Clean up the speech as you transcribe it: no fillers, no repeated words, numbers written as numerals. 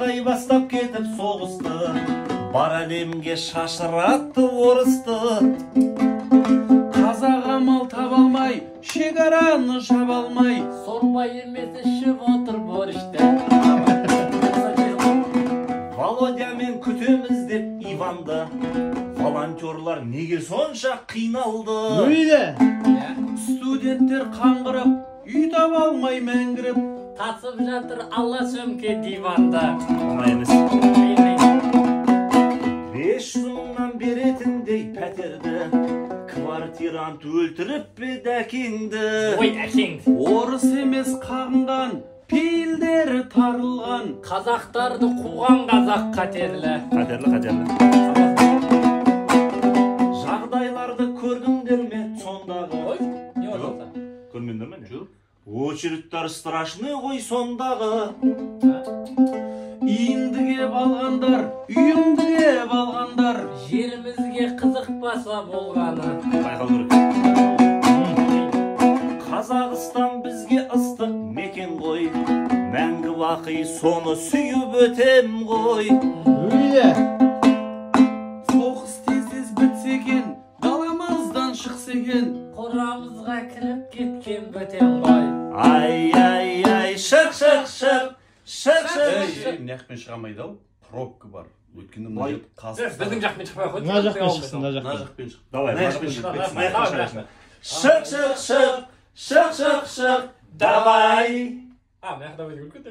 Ағай бастап кетіп соғысты, бар әлемге шашыратты орысты. Қазақ амал таба алмай, шекараны шаба алмай, сорпай емес ішіп отыр борышты. Володямен күтеміз деп Иванды, волонтерлар неге сонша қиналды? Өйді студенттер қаңғырып, үй таба алмай мәңгіріп, Тасып жатыр алла сөмке диванда. Оңай емес. 500 мыңнан беретіндей пәтерді, квартирант өлтіріп пе дәкеңді? Ой, әкең. орыс емес қағынған, пейілдері тарылған, Қазақтарды қуған қазақ қатерлі. Қатерлі. Жағдайларды көрдіңдер ме сондағы? Ой, не oldu? Көрмендер ме? Жоқ. Очередтар страшный ғой сондағы. иіндіге балғандар, үйіндіге балғандар, Жерімізге қызықпаса болғаны. Байқау керек. Қазақстан бізге ыстық мекен ғой, мәңгі бақи соны сүйіп өтем ғой. Өйді соғыс тез бітсе екен, даламыздан шықса екен, Қорамызға кіріп кеткен бөтен ғой. Ай, шық. Мына жақпен шығамайды ау, пробка бар. Өткенде мына жер қазып. Біздің жақпен шықпай қойды. Мына жақпен шықсын, мына Мына жақпен. жақпен шық. Давай, Мына жақпен шық. шық, давай. А, мына жақта өте күлкі.